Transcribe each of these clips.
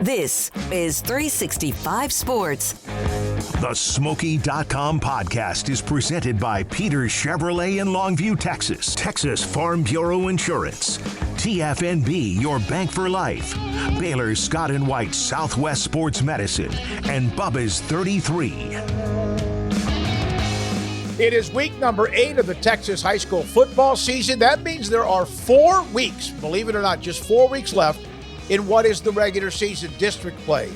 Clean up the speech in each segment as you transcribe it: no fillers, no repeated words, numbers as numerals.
This is 365 Sports. The Smoaky.com podcast is presented by Peter Chevrolet in Longview, Texas. Texas Farm Bureau Insurance. TFNB, your bank for life. Baylor Scott & White Southwest Sports Medicine. And Bubba's 33. It is week number 8 of the Texas high school football season. That means there are 4 weeks, believe it or not, just 4 weeks left in what is the regular season district play.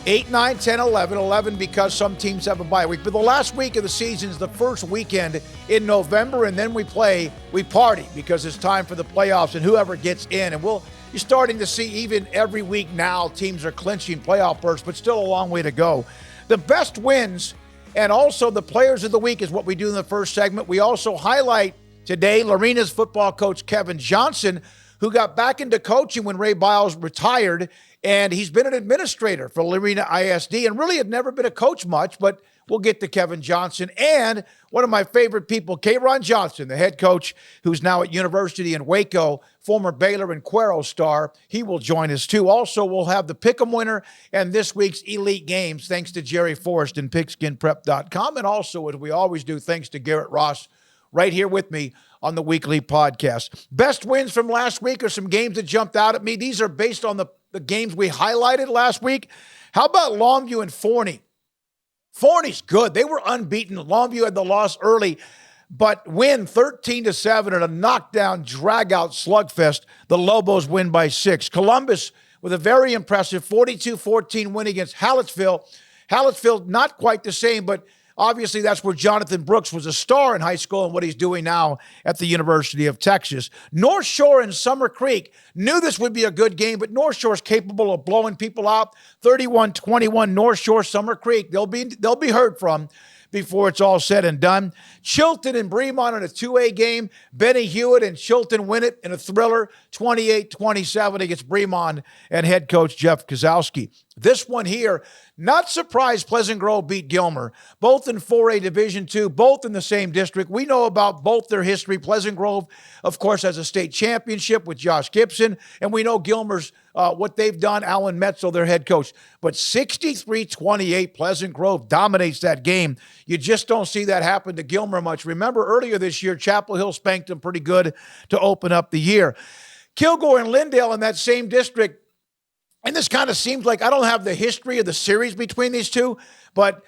8, 9, 10, 11. 11 because some teams have a bye week. But the last week of the season is the first weekend in November, and then we party because it's time for the playoffs and whoever gets in. And you're starting to see even every week now teams are clinching playoff berths, but still a long way to go. The best wins and also the players of the week is what we do in the first segment. We also highlight today Lorena's football coach Kevin Johnson, who got back into coaching when Ray Biles retired, and he's been an administrator for Lorena ISD and really had never been a coach much, but we'll get to Kevin Johnson. And one of my favorite people, Kaeron Johnson, the head coach who's now at University in Waco, former Baylor and Cuero star. He will join us too. Also, we'll have the Pick'em winner and this week's Elite Games, thanks to Jerry Forrest and pigskinprep.com. And also, as we always do, thanks to Garrett Ross right here with me on the weekly podcast. Best wins from last week are some games that jumped out at me. These are based on the games we highlighted last week. How about Longview and Forney? Forney's good. They were unbeaten. Longview had the loss early, but win 13-7 in a knockdown, drag-out slugfest. The Lobos win by 6. Columbus with a very impressive 42-14 win against Hallettsville. Hallettsville, not quite the same, but obviously, that's where Jonathan Brooks was a star in high school and what he's doing now at the University of Texas. North Shore and Summer Creek knew this would be a good game, but North Shore is capable of blowing people out. 31-21 North Shore, Summer Creek. They'll be heard from before it's all said and done. Chilton and Bremont in a 2A game. Benny Hewitt and Chilton win it in a thriller, 28-27 against Bremont and head coach Jeff Kozowski. This one here, not surprised Pleasant Grove beat Gilmer, both in 4A Division II, both in the same district. We know about both their history. Pleasant Grove, of course, has a state championship with Josh Gibson, and we know Gilmer's what they've done, Alan Metzel, their head coach. But 63-28, Pleasant Grove dominates that game. You just don't see that happen to Gilmer much. Remember earlier this year, Chapel Hill spanked them pretty good to open up the year. Kilgore and Lindale in that same district, and this kind of seems like I don't have the history of the series between these two, but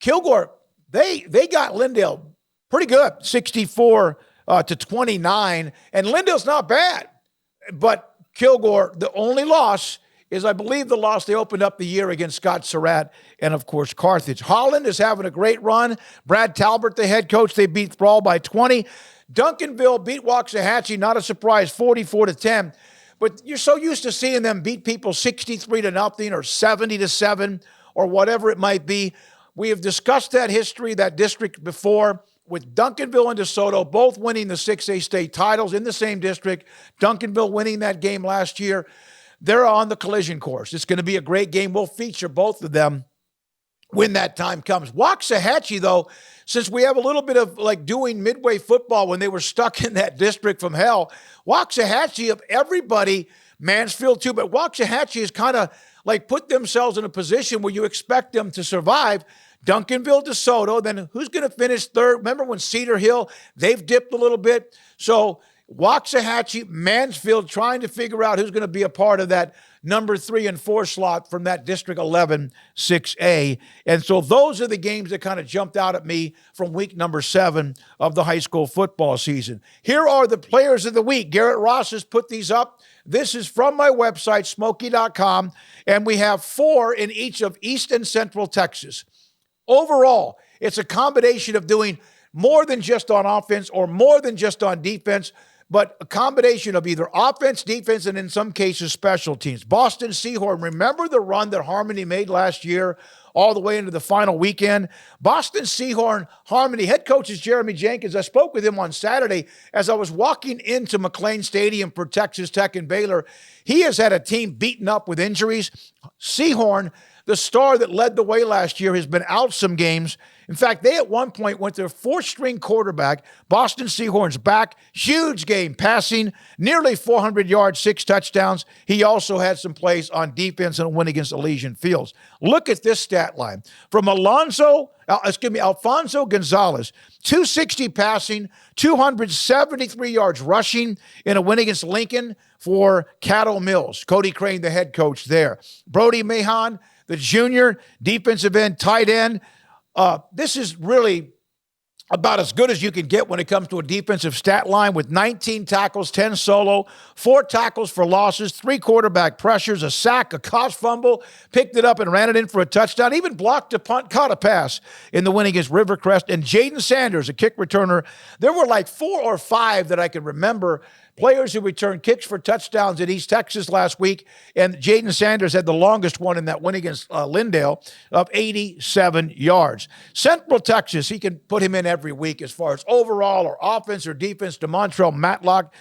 Kilgore, they got Lindale pretty good, 64-29, and Lindale's not bad, but Kilgore, the only loss is, I believe, the loss they opened up the year against Scott Surratt and, of course, Carthage. Holland is having a great run. Brad Talbert, the head coach, they beat Thrall by 20. Duncanville beat Waxahachie, not a surprise, 44-10. But you're so used to seeing them beat people 63-0 or 70-7 or whatever it might be. We have discussed that history, that district before, with Duncanville and DeSoto both winning the 6A state titles in the same district. Duncanville winning that game last year. They're on the collision course. It's going to be a great game. We'll feature both of them when that time comes. Waxahachie, though, since we have a little bit of like doing midway football when they were stuck in that district from hell, Waxahachie of everybody, Mansfield too, but Waxahachie has kind of like put themselves in a position where you expect them to survive. Duncanville, DeSoto, then who's going to finish third? Remember when Cedar Hill, they've dipped a little bit. So Waxahachie, Mansfield trying to figure out who's going to be a part of that number 3 and 4 slot from that District 11 6A. And so those are the games that kind of jumped out at me from week number 7 of the high school football season. Here are the players of the week. Garrett Ross has put these up. This is from my website, Smoaky.com, and we have 4 in each of East and Central Texas. Overall, it's a combination of doing more than just on offense or more than just on defense, but a combination of either offense, defense, and in some cases, special teams. Boston Seahorn, remember the run that Harmony made last year all the way into the final weekend? Boston Seahorn, Harmony, head coach is Jeremy Jenkins. I spoke with him on Saturday as I was walking into McLean Stadium for Texas Tech and Baylor. He has had a team beaten up with injuries. Seahorn, the star that led the way last year, has been out some games, In fact, they at one point went their fourth-string quarterback, Boston Seahorns, back. Huge game, passing nearly 400 yards, 6 touchdowns. He also had some plays on defense in a win against Elysian Fields. Look at this stat line. From Alfonso Gonzalez, 260 passing, 273 yards rushing in a win against Lincoln for Cattle Mills. Cody Crane, the head coach there. Brody Mahan, the junior defensive end, tight end. This is really about as good as you can get when it comes to a defensive stat line, with 19 tackles, 10 solo, 4 tackles for losses, 3 quarterback pressures, a sack, a caused fumble, picked it up and ran it in for a touchdown, even blocked a punt, caught a pass in the win against Rivercrest. And Jaden Sanders, a kick returner. There were like 4 or 5 that I can remember, players who returned kicks for touchdowns at East Texas last week, and Jaden Sanders had the longest one in that win against Lindale of 87 yards. Central Texas, he can put him in every week as far as overall or offense or defense. DeMontrell Medlock,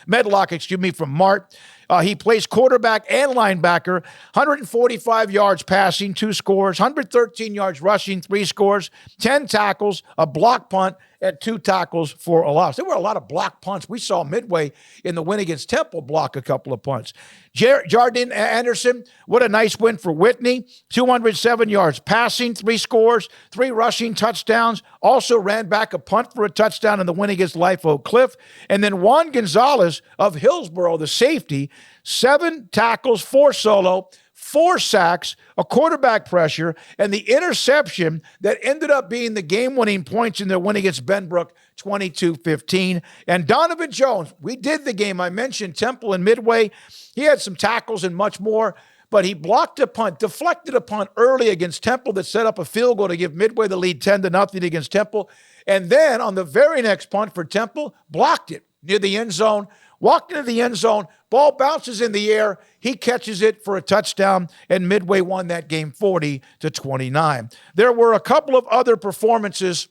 from Mart. He plays quarterback and linebacker, 145 yards passing, 2 scores, 113 yards rushing, 3 scores, 10 tackles, a block punt, and 2 tackles for a loss. There were a lot of block punts. We saw Midway in the win against Temple block a couple of punts. Jardine Anderson, what a nice win for Whitney. 207 yards passing, 3 scores, 3 rushing touchdowns. Also ran back a punt for a touchdown in the win against Life Oak Cliff. And then Juan Gonzalez of Hillsboro, the safety, 7 tackles, 4 solo, 4 sacks, a quarterback pressure, and the interception that ended up being the game-winning points in their win against Benbrook, 22-15. And Donovan Jones, we did the game. I mentioned Temple and Midway. He had some tackles and much more, but he blocked a punt, deflected a punt early against Temple that set up a field goal to give Midway the lead 10-0 against Temple. And then on the very next punt for Temple, blocked it near the end zone, walked into the end zone, ball bounces in the air, he catches it for a touchdown, and Midway won that game 40-29. There were a couple of other performances.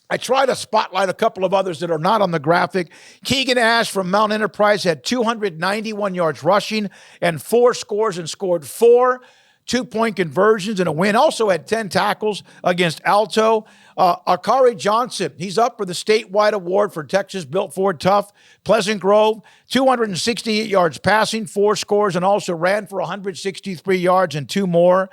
I try to spotlight a couple of others that are not on the graphic. Keegan Ash from Mount Enterprise had 291 yards rushing and 4 scores and scored 4 2-point conversions and a win. Also had 10 tackles against Alto. Akari Johnson, he's up for the statewide award for Texas Built Ford Tough. Pleasant Grove, 268 yards passing, 4 scores, and also ran for 163 yards and 2 more.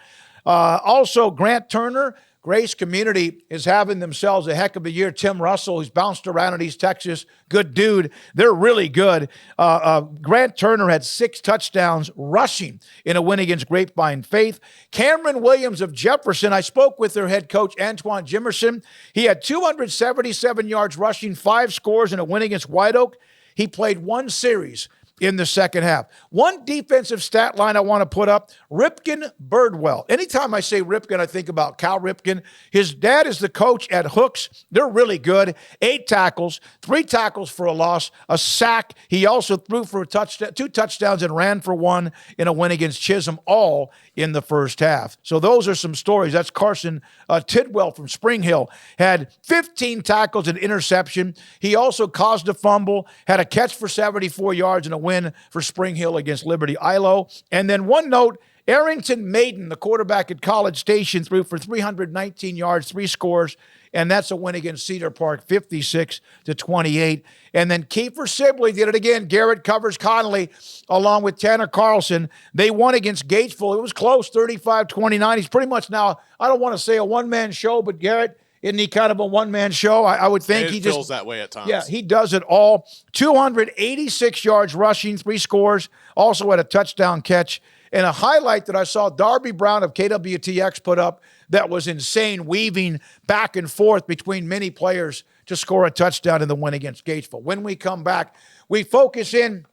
Also, Grant Turner, Grace Community is having themselves a heck of a year. Tim Russell, who's bounced around in East Texas, good dude. They're really good. Grant Turner had 6 touchdowns rushing in a win against Grapevine Faith. Cameron Williams of Jefferson, I spoke with their head coach, Antoine Jimerson. He had 277 yards rushing, 5 scores in a win against White Oak. He played 1 series in the second half. One defensive stat line I want to put up, Ripken Birdwell. Anytime I say Ripken, I think about Cal Ripken. His dad is the coach at Hooks. They're really good. 8 tackles, 3 tackles for a loss, a sack. He also threw for a touchdown, 2 touchdowns and ran for 1 in a win against Chisholm, all in the first half. So those are some stories. That's Carson Tidwell from Spring Hill. Had 15 tackles and interception. He also caused a fumble, had a catch for 74 yards and a win for Spring Hill against Liberty Ilo. And then one note, Arrington Maiden, the quarterback at College Station, threw for 319 yards, 3 scores, and that's a win against Cedar Park, 56-28. And then Kiefer Sibley did it again. Garrett covers Connolly along with Tanner Carlson. They won against Gatesville. It was close, 35-29. He's pretty much now, I don't want to say a one-man show, but Garrett, isn't he kind of a one-man show? I would think he just feels that way at times. Yeah, he does it all. 286 yards rushing, 3 scores. Also had a touchdown catch. And a highlight that I saw Darby Brown of KWTX put up that was insane, weaving back and forth between many players to score a touchdown in the win against Gatesville. When we come back, we focus in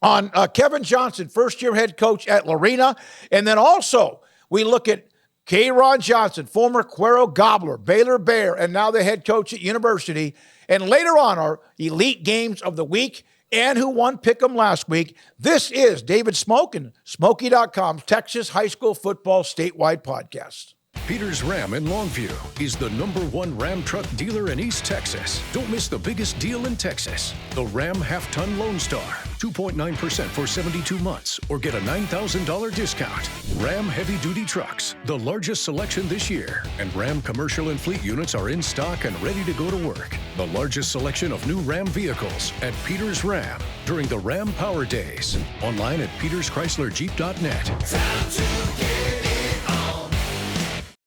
on Kevin Johnson, first-year head coach at Lorena. And then also we look at Kaeron Johnson, former Cuero Gobbler, Baylor Bear, and now the head coach at University. And later on, our elite games of the week and who won Pick'em last week. This is David Smoke and Smoaky.com's Texas High School Football Statewide Podcast. Peters Ram in Longview is the #1 Ram truck dealer in East Texas. Don't miss the biggest deal in Texas. The Ram Half-Ton Lone Star. 2.9% for 72 months or get a $9,000 discount. Ram Heavy Duty Trucks, the largest selection this year. And Ram Commercial and Fleet units are in stock and ready to go to work. The largest selection of new Ram vehicles at Peters Ram during the Ram Power Days. Online at peterschryslerjeep.net. Time to get it on.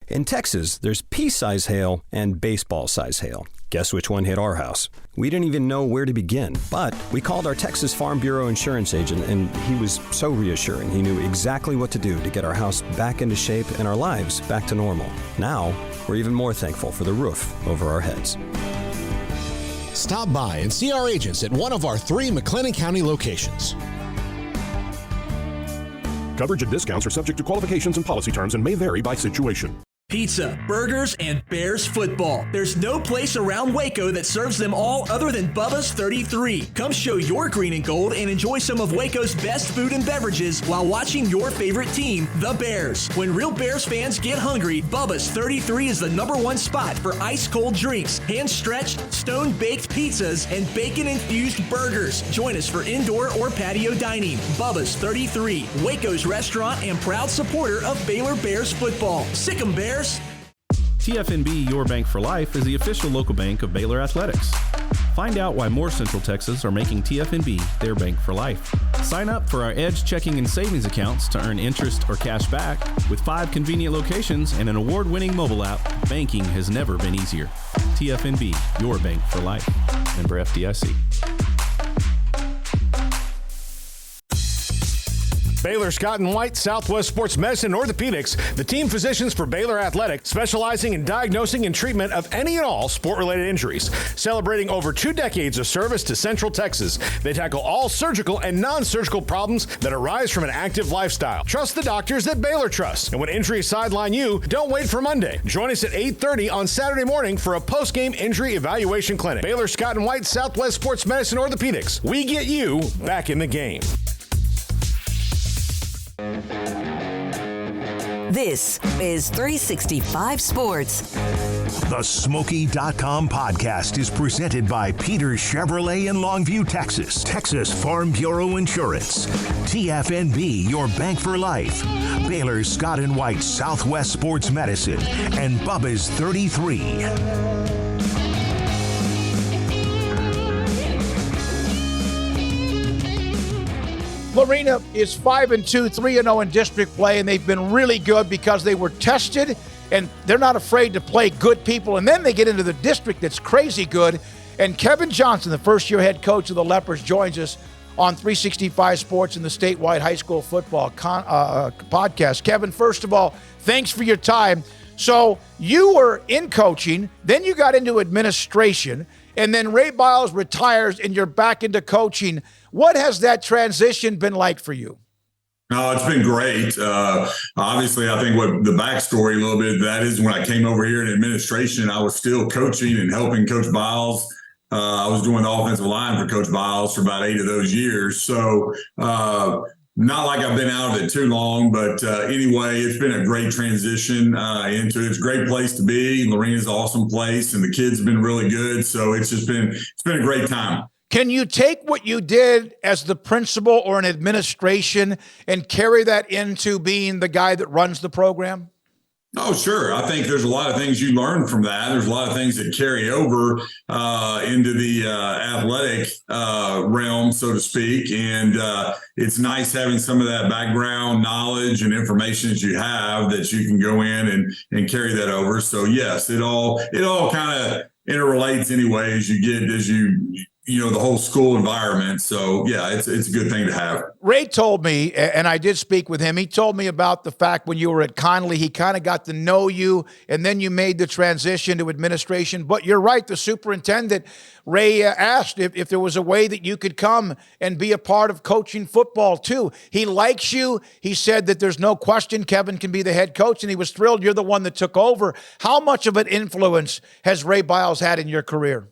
In Texas, there's pea-size hail and baseball-size hail. Guess which one hit our house? We didn't even know where to begin, but we called our Texas Farm Bureau insurance agent, and he was so reassuring. He knew exactly what to do to get our house back into shape and our lives back to normal. Now, we're even more thankful for the roof over our heads. Stop by and see our agents at one of our 3 McLennan County locations. Coverage and discounts are subject to qualifications and policy terms and may vary by situation. Pizza, burgers, and Bears football. There's no place around Waco that serves them all other than Bubba's 33. Come show your green and gold and enjoy some of Waco's best food and beverages while watching your favorite team, the Bears. When real Bears fans get hungry, Bubba's 33 is the #1 spot for ice-cold drinks, hand-stretched, stone-baked pizzas, and bacon-infused burgers. Join us for indoor or patio dining. Bubba's 33, Waco's restaurant and proud supporter of Baylor Bears football. Sick 'em, Bears. TFNB Your Bank for Life is the official local bank of Baylor Athletics. Find out why more Central Texas are making TFNB their bank for life. Sign up for our Edge checking and savings accounts to earn interest or cash back. With 5 convenient locations and an award-winning mobile app, banking has never been easier. TFNB Your Bank for Life. Member FDIC. Baylor Scott and White, Southwest Sports Medicine and Orthopedics, the team physicians for Baylor Athletics, specializing in diagnosing and treatment of any and all sport-related injuries. Celebrating over 2 decades of service to Central Texas, they tackle all surgical and non-surgical problems that arise from an active lifestyle. Trust the doctors that Baylor trusts. And when injuries sideline you, don't wait for Monday. Join us at 8:30 on Saturday morning for a post-game injury evaluation clinic. Baylor Scott and White, Southwest Sports Medicine and Orthopedics. We get you back in the game. This is 365 Sports. The Smoaky.com podcast is presented by Peters Chevrolet in Longview, Texas. Texas Farm Bureau Insurance. TFNB, your bank for life. Baylor Scott and White, Southwest Sports Medicine. And Bubba's 33. Lorena is 5-2, 3-0 in district play, and they've been really good because they were tested, and they're not afraid to play good people. And then they get into the district that's crazy good. And Kevin Johnson, the first-year head coach of the Leopards, joins us on 365 Sports and the statewide high school football podcast. Kevin, first of all, thanks for your time. So you were in coaching, then you got into administration, and then Ray Biles retires and you're back into coaching. What has that transition been like for you? No, it's been great. Obviously, I think what the backstory a little bit of that is when I came over here in administration, I was still coaching and helping Coach Biles. I was doing the offensive line for Coach Biles for about 8 of those years. So not like I've been out of it too long, but anyway, it's been a great transition into it. It's a great place to be. Lorena's an awesome place, and the kids have been really good. So it's been a great time. Can you take what you did as the principal or an administration and carry that into being the guy that runs the program? Oh, sure. I think there's a lot of things you learn from that. There's a lot of things that carry over into the athletic realm, so to speak. And it's nice having some of that background knowledge and information that you have that you can go in and carry that over. So, yes, it all kind of interrelates anyway as you know, the whole school environment. So, yeah, it's a good thing to have. Ray told me, and I did speak with him, he told me about the fact when you were at Conley, he kind of got to know you, and then you made the transition to administration. But you're right, the superintendent, Ray, asked if there was a way that you could come and be a part of coaching football, too. He likes you. He said that there's no question Kevin can be the head coach, and he was thrilled you're the one that took over. How much of an influence has Ray Biles had in your career?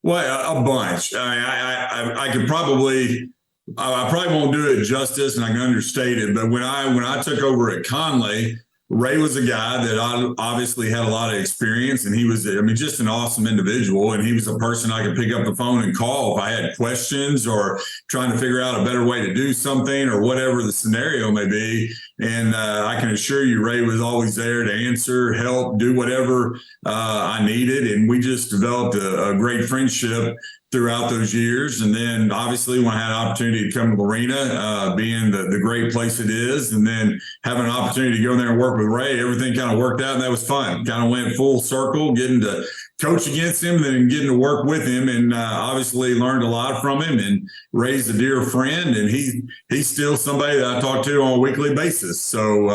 Well, a bunch. I could probably won't do it justice, and I can understate it. But when I took over at Conley, Ray was a guy that obviously had a lot of experience, and he was, just an awesome individual. And he was a person I could pick up the phone and call if I had questions or trying to figure out a better way to do something or whatever the scenario may be. And I can assure you, Ray was always there to answer, help, do whatever I needed. And we just developed a great friendship throughout those years. And then obviously when I had an opportunity to come to Lorena, being the great place it is, and then having an opportunity to go in there and work with Ray, everything kind of worked out, and that was fun. Kind of went full circle, getting to coach against him, then getting to work with him, and obviously learned a lot from him. And Ray's a dear friend, and he's still somebody that I talk to on a weekly basis. So,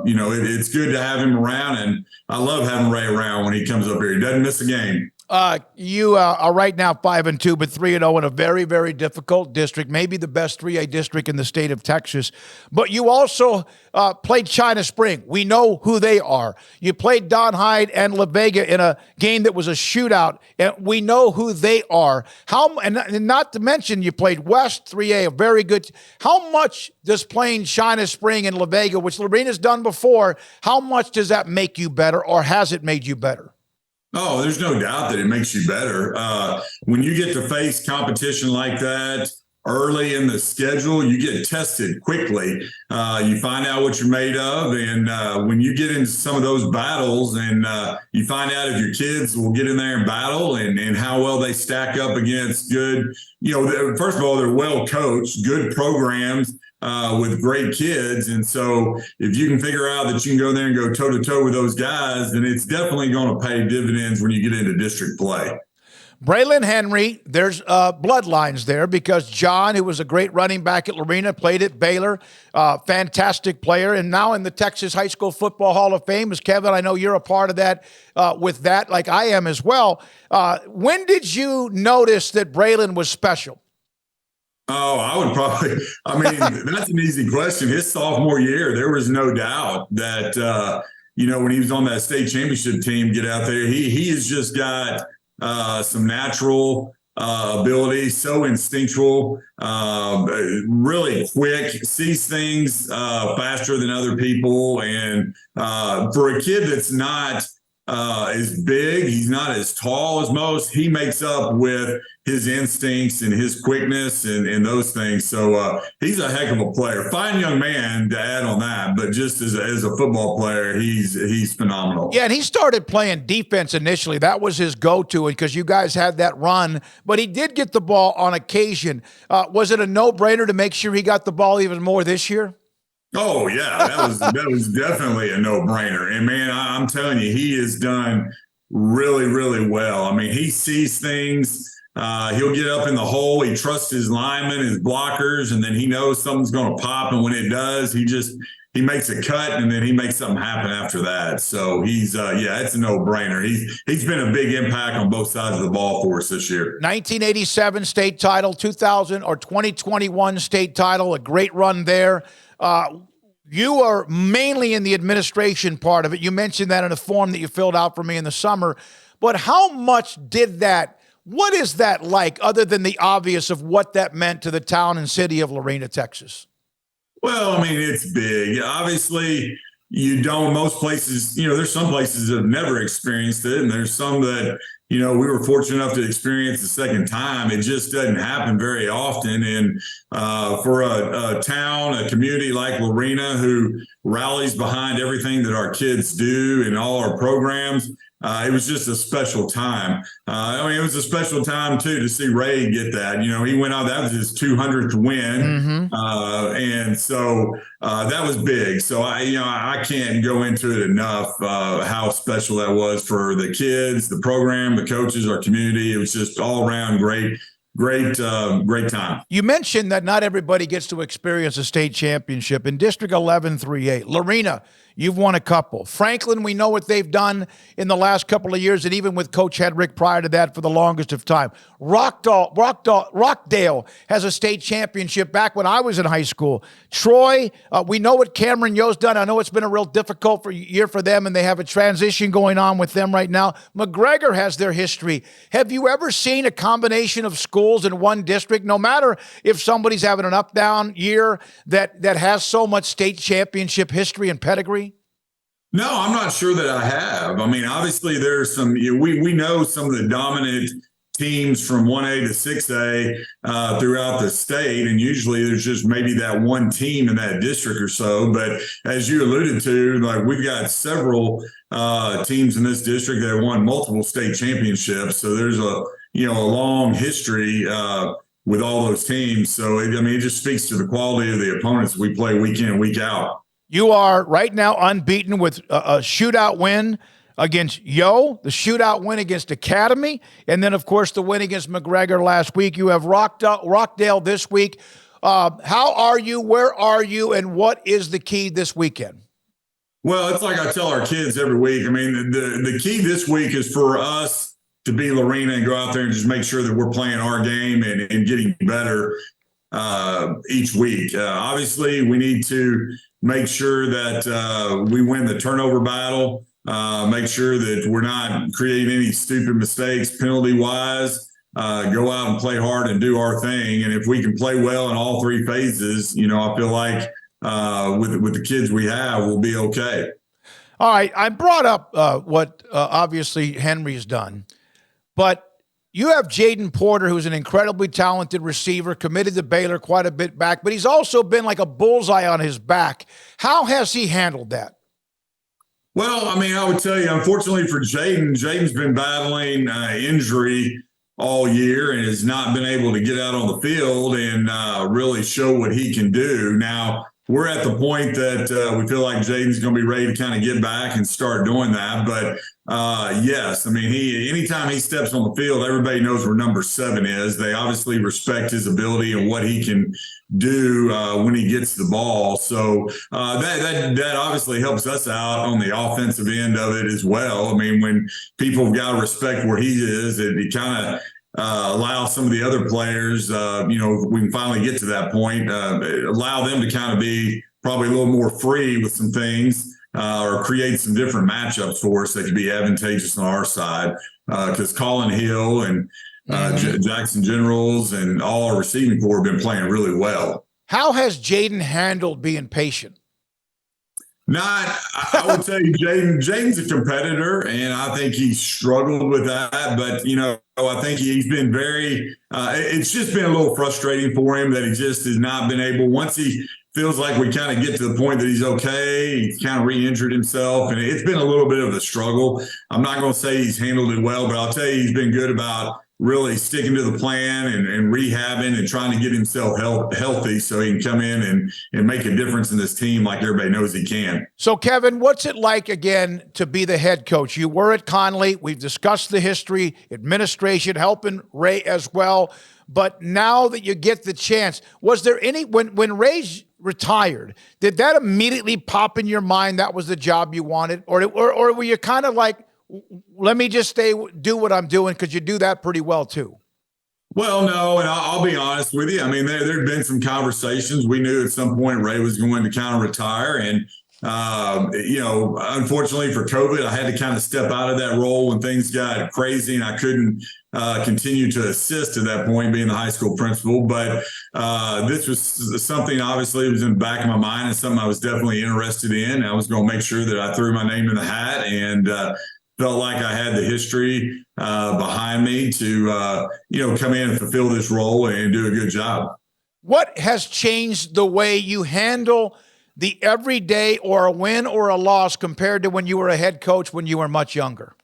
it's good to have him around, and I love having Ray around when he comes up here. He doesn't miss a game. You are right now 5-2, but 3-0 in a very, very difficult district, maybe the best 3A district in the state of Texas. But you also played China Spring. We know who they are. You played Don Hyde and La Vega in a game that was a shootout, and we know who they are. And not to mention you played West 3A, a very good. How much does playing China Spring and La Vega, which Lorena's done before, how much does that make you better, or has it made you better? Oh, there's no doubt that it makes you better. When you get to face competition like that early in the schedule, you get tested quickly. You find out what you're made of. And when you get into some of those battles and you find out if your kids will get in there and battle and how well they stack up against good, first of all, they're well coached, good programs. With great kids. And so if you can figure out that you can go there and go toe to toe with those guys, then it's definitely going to pay dividends when you get into district play. Braylon Henry, there's bloodlines there because John, who was a great running back at Lorena, played at Baylor, fantastic player, and now in the Texas High School Football Hall of Fame. As Kevin, I know you're a part of that with that, like I am as well. When did you notice that Braylon was special? Oh, I would probably, that's an easy question. His sophomore year, there was no doubt that, when he was on that state championship team, get out there, he has just got some natural ability, so instinctual, really quick, sees things faster than other people. And for a kid that's not is big, he's not as tall as most, he makes up with his instincts and his quickness and those things. So he's a heck of a player. Fine young man to add on that, but just as a football player, he's phenomenal. Yeah, and he started playing defense initially. That was his go-to because you guys had that run, but he did get the ball on occasion. Was it a no-brainer to make sure he got the ball even more this year? Oh yeah, that was definitely a no-brainer. And man, I'm telling you, he has done really, really well. He sees things. He'll get up in the hole. He trusts his linemen, his blockers, and then he knows something's going to pop. And when it does, he makes a cut, and then he makes something happen after that. So he's, it's a no-brainer. He's been a big impact on both sides of the ball for us this year. 1987 state title, 2021 state title, a great run there. You are mainly in the administration part of it. You mentioned that in a form that you filled out for me in the summer. But how much what is that like, other than the obvious of what that meant to the town and city of Lorena, Texas? Well, it's big. Obviously, most places, there's some places that have never experienced it, and there's some that, we were fortunate enough to experience the second time. It just doesn't happen very often. And for a town, a community like Lorena, who rallies behind everything that our kids do and all our programs, it was just a special time. It was a special time, too, to see Ray get that. He went out, that was his 200th win. And so that was big. So, I can't go into it enough, how special that was for the kids, the program, the coaches, our community. It was just all around great time. You mentioned that not everybody gets to experience a state championship. In District 11 3A, Lorena, you've won a couple. Franklin, we know what they've done in the last couple of years, and even with Coach Hedrick prior to that for the longest of time. Rockdale has a state championship back when I was in high school. Troy, we know what Cameron Yo's done. I know it's been a real difficult year for them, and they have a transition going on with them right now. McGregor has their history. Have you ever seen a combination of schools in one district, no matter if somebody's having an up-down year, that has so much state championship history and pedigree? No, I'm not sure that I have. I mean, obviously there's some, we know some of the dominant teams from 1A to 6A throughout the state. And usually there's just maybe that one team in that district or so. But as you alluded to, like we've got several teams in this district that have won multiple state championships. So there's a long history with all those teams. So, it just speaks to the quality of the opponents we play week in and week out. You are right now unbeaten with a shootout win against the shootout win against Academy, and then, of course, the win against McGregor last week. You have Rockdale this week. How are you? Where are you? And what is the key this weekend? Well, it's like I tell our kids every week. I mean, the key this week is for us to be Lorena and go out there and just make sure that we're playing our game and getting better each week. Obviously, we need to make sure that we win the turnover battle. Make sure that we're not creating any stupid mistakes penalty-wise. Go out and play hard and do our thing. And if we can play well in all three phases, I feel like with the kids we have, we'll be okay. All right. I brought up what obviously Henry's done, but you have Jaden Porter, who's an incredibly talented receiver, committed to Baylor quite a bit back, but he's also been like a bullseye on his back. How has he handled that? Well, I would tell you, unfortunately for Jaden's been battling injury all year and has not been able to get out on the field and really show what he can do. Now, we're at the point that we feel like Jaden's going to be ready to kind of get back and start doing that. But yes, anytime he steps on the field, everybody knows where number 7 is. They obviously respect his ability and what he can do when he gets the ball. So that obviously helps us out on the offensive end of it as well. When people have got to respect where he is, it kind of allow some of the other players, we can finally get to that point, allow them to kind of be probably a little more free with some things or create some different matchups for us that could be advantageous on our side. Because Colin Hill and Jackson Generals and all our receiving corps have been playing really well. How has Jaden handled being patient? I would tell you, Jaden's a competitor, and I think he struggled with that. But, I think he's been very it's just been a little frustrating for him that he just has not been able, once he feels like we kind of get to the point that he's okay, he's kind of re-injured himself, and it's been a little bit of a struggle. I'm not going to say he's handled it well, but I'll tell you he's been good about really sticking to the plan and rehabbing and trying to get himself healthy so he can come in and make a difference in this team like everybody knows he can. So, Kevin, what's it like, again, to be the head coach? You were at Conley. We've discussed the history, administration, helping Ray as well. But now that you get the chance, was there any, when Ray retired, did that immediately pop in your mind that was the job you wanted? Or were you kind of like, let me just do what I'm doing, because you do that pretty well too? Well, no, and I'll be honest with you. There'd been some conversations. We knew at some point Ray was going to kind of retire. And, unfortunately for COVID, I had to kind of step out of that role when things got crazy and I couldn't continue to assist at that point, being the high school principal. But this was something, obviously, it was in the back of my mind and something I was definitely interested in. I was going to make sure that I threw my name in the hat and felt like I had the history behind me to, come in and fulfill this role and do a good job. What has changed the way you handle the everyday, or a win or a loss, compared to when you were a head coach when you were much younger?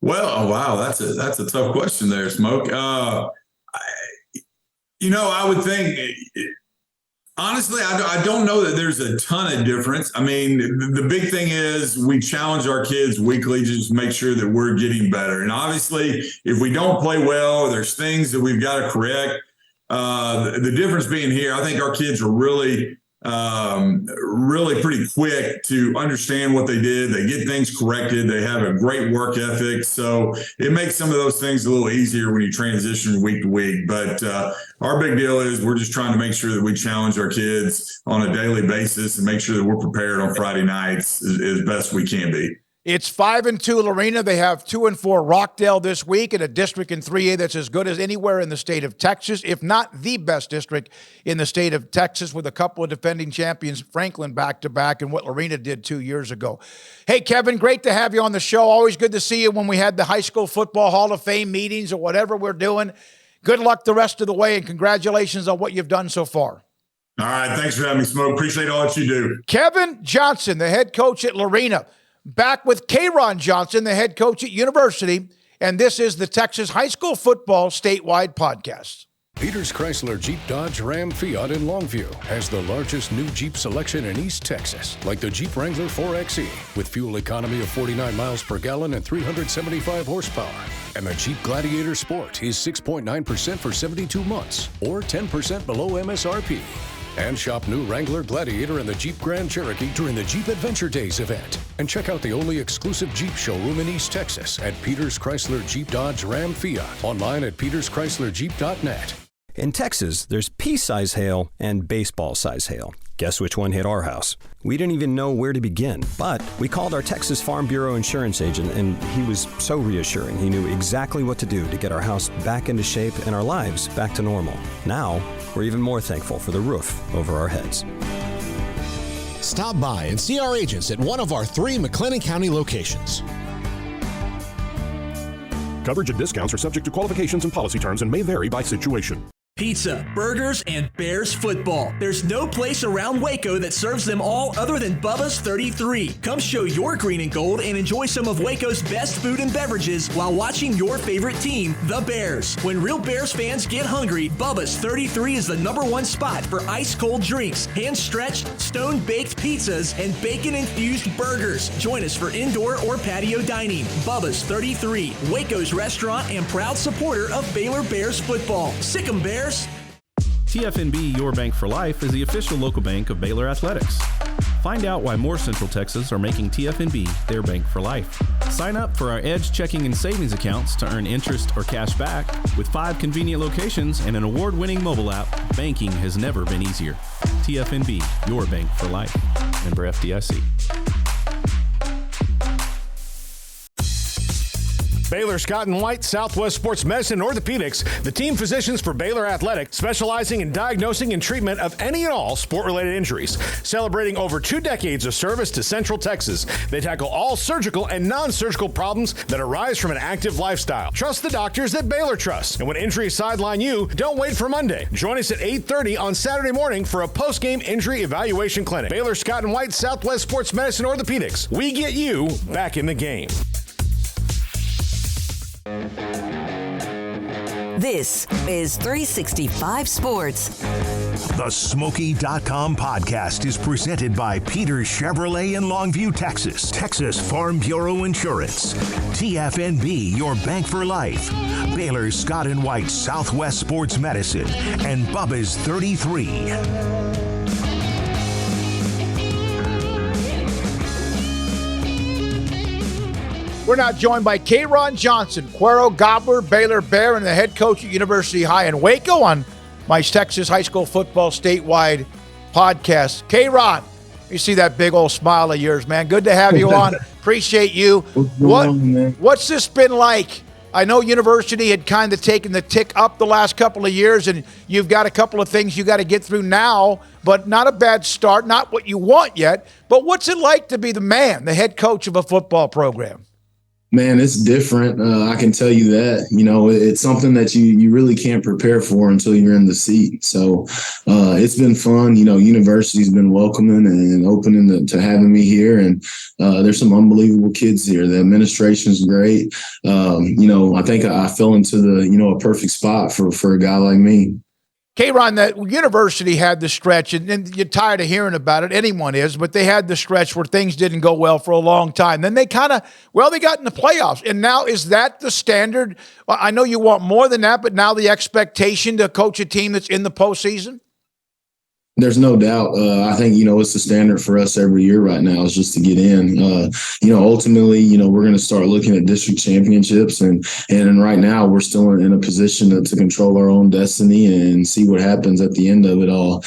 Well, wow, that's a tough question there, Smoke. I would think, honestly, I don't know that there's a ton of difference. The big thing is we challenge our kids weekly to just make sure that we're getting better. And obviously, if we don't play well, there's things that we've got to correct. The difference being here, I think our kids are really pretty quick to understand what they did. They get things corrected. They have a great work ethic. So it makes some of those things a little easier when you transition week to week. But our big deal is we're just trying to make sure that we challenge our kids on a daily basis and make sure that we're prepared on Friday nights as best we can be. It's 5-2 Lorena. They have 2-4 Rockdale this week in a district in 3A that's as good as anywhere in the state of Texas, if not the best district in the state of Texas, with a couple of defending champions, Franklin back-to-back, and what Lorena did 2 years ago. Hey, Kevin, great to have you on the show. Always good to see you when we had the High School Football Hall of Fame meetings or whatever we're doing. Good luck the rest of the way, and congratulations on what you've done so far. All right, thanks for having me, Smoke. Appreciate all that you do. Kevin Johnson, the head coach at Lorena, back with Kaeron Johnson, the head coach at University, and this is the Texas High School Football Statewide Podcast. Peters Chrysler Jeep Dodge Ram Fiat in Longview has the largest new Jeep selection in East Texas, like the Jeep Wrangler 4xe with fuel economy of 49 miles per gallon and 375 horsepower. And the Jeep Gladiator Sport is 6.9% for 72 months or 10% below MSRP. And shop new Wrangler Gladiator and the Jeep Grand Cherokee during the Jeep Adventure Days event. And check out the only exclusive Jeep showroom in East Texas at Peters Chrysler Jeep Dodge Ram Fiat. Online at peterschryslerjeep.net. In Texas, there's pea-size hail and baseball-size hail. Guess which one hit our house? We didn't even know where to begin, but we called our Texas Farm Bureau insurance agent, and he was so reassuring. He knew exactly what to do to get our house back into shape and our lives back to normal. Now, we're even more thankful for the roof over our heads. Stop by and see our agents at one of our 3 McLennan County locations. Coverage and discounts are subject to qualifications and policy terms and may vary by situation. Pizza, burgers, and Bears football. There's no place around Waco that serves them all other than Bubba's 33. Come show your green and gold and enjoy some of Waco's best food and beverages while watching your favorite team, the Bears. When real Bears fans get hungry, Bubba's 33 is the #1 spot for ice-cold drinks, hand-stretched, stone-baked pizzas, and bacon-infused burgers. Join us for indoor or patio dining. Bubba's 33, Waco's restaurant and proud supporter of Baylor Bears football. Sick 'em, Bears. TFNB Your Bank for Life is the official local bank of Baylor Athletics. Find out why more Central Texas are making TFNB their bank for life. Sign up for our Edge checking and savings accounts to earn interest or cash back. With 5 convenient locations and an award-winning mobile app, banking has never been easier. TFNB Your Bank for Life. Member FDIC. Baylor Scott and White, Southwest Sports Medicine Orthopedics, the team physicians for Baylor Athletics, specializing in diagnosing and treatment of any and all sport-related injuries. Celebrating over 2 decades of service to Central Texas, they tackle all surgical and non-surgical problems that arise from an active lifestyle. Trust the doctors that Baylor trusts. And when injuries sideline you, don't wait for Monday. Join us at 8:30 on Saturday morning for a post-game injury evaluation clinic. Baylor Scott and White, Southwest Sports Medicine Orthopedics. We get you back in the game. This is 365 Sports. The Smoaky.com podcast is presented by Peters Chevrolet in Longview, Texas. Texas Farm Bureau Insurance. TFNB, your bank for life. Baylor Scott and White, Southwest Sports Medicine. And Bubba's 33. We're now joined by Kaeron Johnson, Cuero Gobbler, Baylor Bear, and the head coach at University High in Waco on my Texas High School Football Statewide podcast. Kaeron, you see that big old smile of yours, man. Good to have you on. Appreciate you. What's this been like? I know University had kind of taken the tick up the last couple of years, and you've got a couple of things you got to get through now, but not a bad start, not what you want yet. But what's it like to be the man, the head coach of a football program? Man, it's different. I can tell you that. You know, it's something that you really can't prepare for until you're in the seat. So it's been fun. You know, University's been welcoming and opening to having me here. And there's some unbelievable kids here. The administration's great. You know, I think I fell into a perfect spot for a guy like me. Kaeron, that University had the stretch, and you're tired of hearing about it. Anyone is, but they had the stretch where things didn't go well for a long time. Then they got in the playoffs. And now is that the standard? I know you want more than that, but now the expectation to coach a team that's in the postseason? There's no doubt. I think, it's the standard for us every year right now is just to get in. Ultimately, we're going to start looking at district championships. And right now we're still in a position to control our own destiny and see what happens at the end of it all.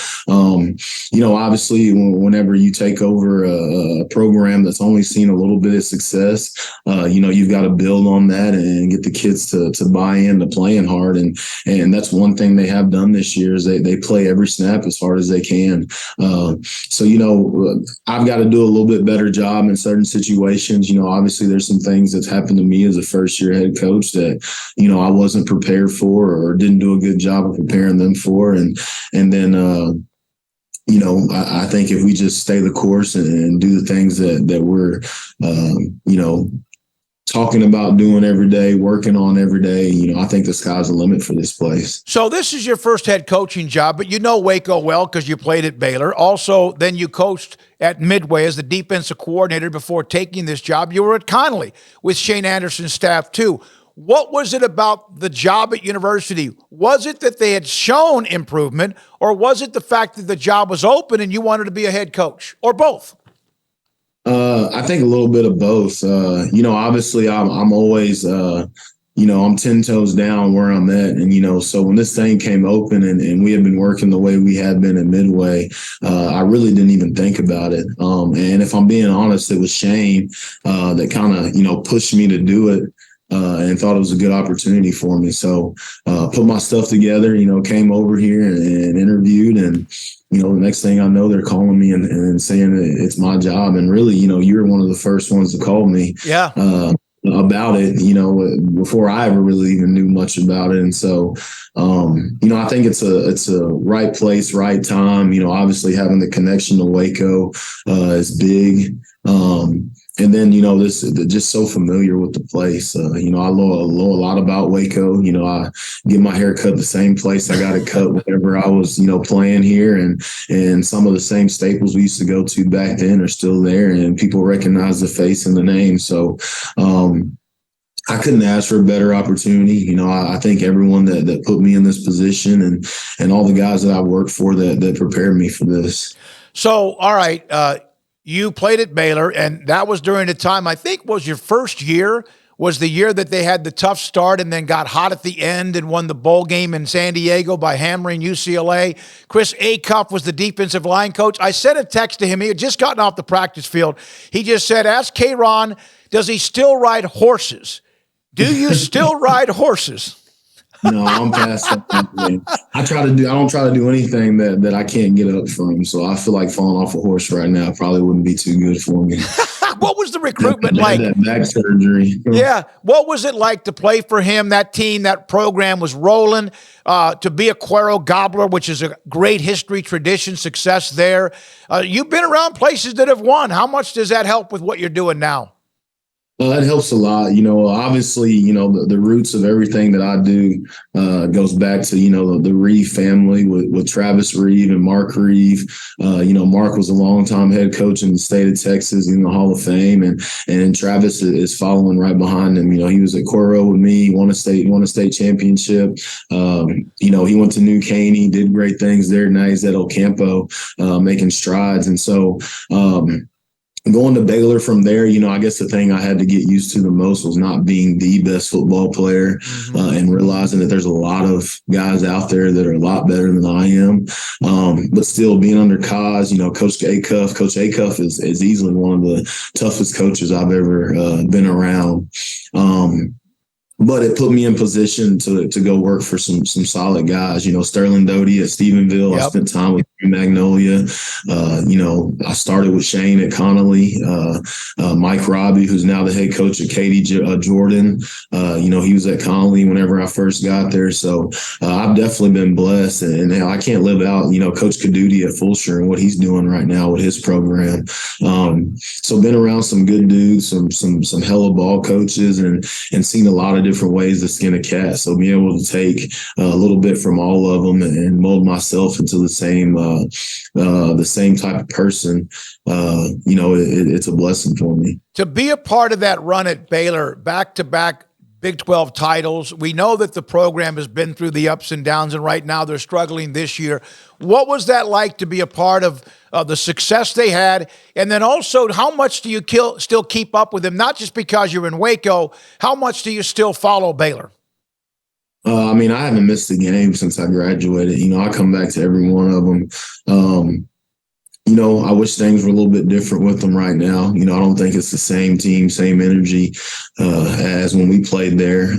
Obviously, whenever you take over a program that's only seen a little bit of success, you've got to build on that and get the kids to buy into playing hard. And that's one thing they have done this year is they play every snap as hard as they can. I've got to do a little bit better job in certain situations. Obviously there's some things that's happened to me as a first year head coach that, I wasn't prepared for or didn't do a good job of preparing them for. And then, I think if we just stay the course and do the things that we're, talking about doing every day, working on every day, I think the sky's the limit for this place. So this is your first head coaching job, but you know Waco well because you played at Baylor. Also, then you coached at Midway as the defensive coordinator before taking this job. You were at Connolly with Shane Anderson's staff too. What was it about the job at university? Was it that they had shown improvement, or was it the fact that the job was open and you wanted to be a head coach, or both? I think a little bit of both. Obviously I'm always, I'm 10 toes down where I'm at. And, so when this thing came open and we had been working the way we had been at Midway, I really didn't even think about it. And if I'm being honest, it was Shane that kind of, pushed me to do it. And thought it was a good opportunity for me. So put my stuff together, came over here and interviewed. And, the next thing I know, they're calling me and saying it's my job. And really, you're one of the first ones to call me about it, before I ever really even knew much about it. And so, I think it's a right place, right time. Obviously having the connection to Waco is big. And then, this just so familiar with the place. I know a lot about Waco. I get my hair cut the same place I got it cut whenever I was, playing here. And some of the same staples we used to go to back then are still there, and people recognize the face and the name. So I couldn't ask for a better opportunity. I think everyone that put me in this position and all the guys that I worked for that prepared me for this. So, all right. You played at Baylor, and that was during the time, I think was your first year, was the year that they had the tough start and then got hot at the end and won the bowl game in San Diego by hammering UCLA. Chris Acuff was the defensive line coach. I sent a text to him. He had just gotten off the practice field. He just said, ask Kaeron, does he still ride horses? Do you still ride horses? No, I'm past that. I don't try to do anything that I can't get up from. So I feel like falling off a horse right now probably wouldn't be too good for me. What was the recruitment like? That back surgery. Yeah. What was it like to play for him? That team, that program was rolling. To be a Cuero Gobbler, which is a great history, tradition, success there. You've been around places that have won. How much does that help with what you're doing now? Well, that helps a lot. Obviously, the roots of everything that I do goes back to, the Reeve family with Travis Reeve and Mark Reeve. Mark was a longtime head coach in the state of Texas in the Hall of Fame, and Travis is following right behind him. He was at Cuero with me, won a state championship. He went to New Caney, did great things there. Now he's at Ocampo, making strides. And so, going to Baylor from there, I guess the thing I had to get used to the most was not being the best football player, and realizing that there's a lot of guys out there that are a lot better than I am. But still being under Kaz, Coach Acuff. Coach Acuff is easily one of the toughest coaches I've ever been around. But it put me in position to go work for some solid guys. Sterling Doty at Stephenville. Yep. I spent time with Magnolia. I started with Shane at Connolly. Mike Robbie, who's now the head coach at Katy Jordan. He was at Connolly whenever I first got there. So I've definitely been blessed. And I can't live out, Coach Caduti at Fulsher and what he's doing right now with his program. So been around some good dudes, some hella ball coaches, and seen a lot of different ways to skin a cat. So being able to take a little bit from all of them and mold myself into the same type of person, it's a blessing for me. To be a part of that run at Baylor, back-to-back Big 12 titles. We know that the program has been through the ups and downs, and right now they're struggling this year. What was that like to be a part of the success they had? And then also, how much do you still keep up with them? Not just because you're in Waco. How much do you still follow Baylor? I mean, I haven't missed a game since I graduated. I come back to every one of them. I wish things were a little bit different with them right now. I don't think it's the same team, same energy as when we played there.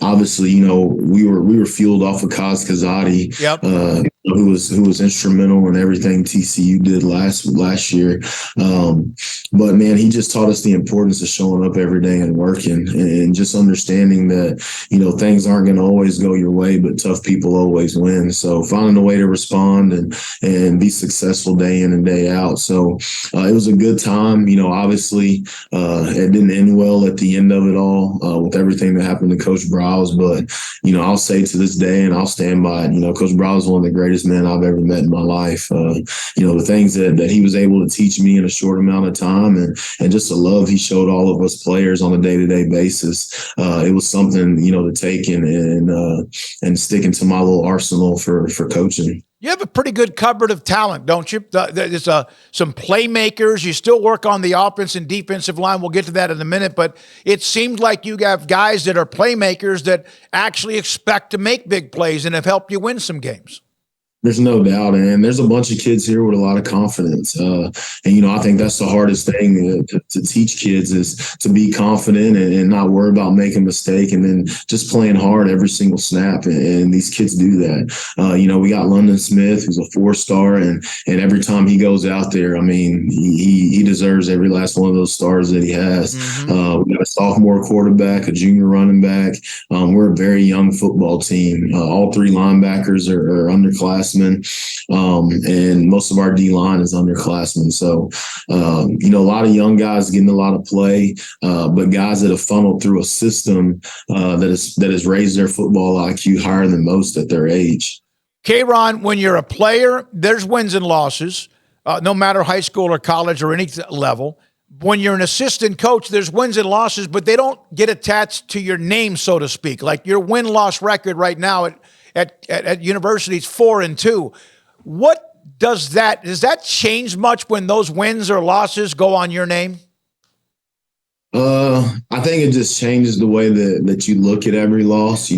Obviously, we were fueled off of Kaz Kazadi, who was instrumental in everything TCU did last year. But man, he just taught us the importance of showing up every day and working, and just understanding that things aren't going to always go your way, but tough people always win. So finding a way to respond and be successful day in and day out. So it was a good time. Obviously it didn't end well at the end of it all with everything that happened to Coach Browse. But, I'll say to this day, and I'll stand by it, Coach Browse is one of the greatest men I've ever met in my life. The things that he was able to teach me in a short amount of time, and just the love he showed all of us players on a day-to-day basis. It was something, to take and stick into my little arsenal for coaching. You have a pretty good cupboard of talent, don't you? There's some playmakers. You still work on the offense and defensive line. We'll get to that in a minute. But it seems like you have guys that are playmakers that actually expect to make big plays and have helped you win some games. There's no doubt, and there's a bunch of kids here with a lot of confidence. I think that's the hardest thing to teach kids is to be confident and not worry about making a mistake, and then just playing hard every single snap. And these kids do that. We got London Smith, who's a 4-star, and every time he goes out there, I mean, he deserves every last one of those stars that he has. Mm-hmm. We got a sophomore quarterback, a junior running back. We're a very young football team. All 3 linebackers are underclassmen. And most of our D-line is underclassmen. So, a lot of young guys getting a lot of play, but guys that have funneled through a system that has raised their football IQ higher than most at their age. Kaeron, when you're a player, there's wins and losses, no matter high school or college or any level. When you're an assistant coach, there's wins and losses, but they don't get attached to your name, so to speak. Like your win-loss record right now at universities 4-2. What does that change much when those wins or losses go on your name? I think it just changes the way that you look at every loss.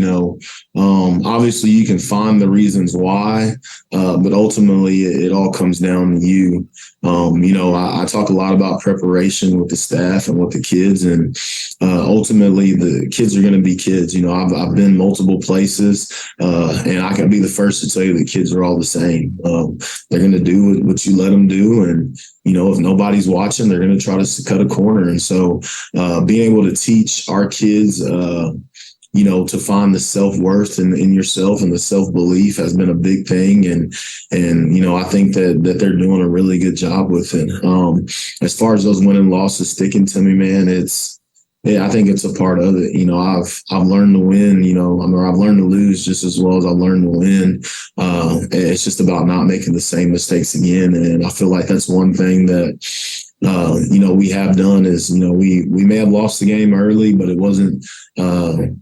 Obviously you can find the reasons why, but ultimately it all comes down to you. I talk a lot about preparation with the staff and with the kids, and ultimately the kids are going to be kids. I've been multiple places, and I can be the first to tell you the kids are all the same. They're going to do what you let them do, and if nobody's watching, they're going to try to cut a corner. And so being able to teach our kids, to find the self-worth in yourself and the self-belief has been a big thing. And I think that they're doing a really good job with it. As far as those win and losses sticking to me, man, I think it's a part of it. I've learned to win, I've learned to lose just as well as I've learned to win. It's just about not making the same mistakes again. And I feel like that's one thing that, we have done is, we may have lost the game early, but it wasn't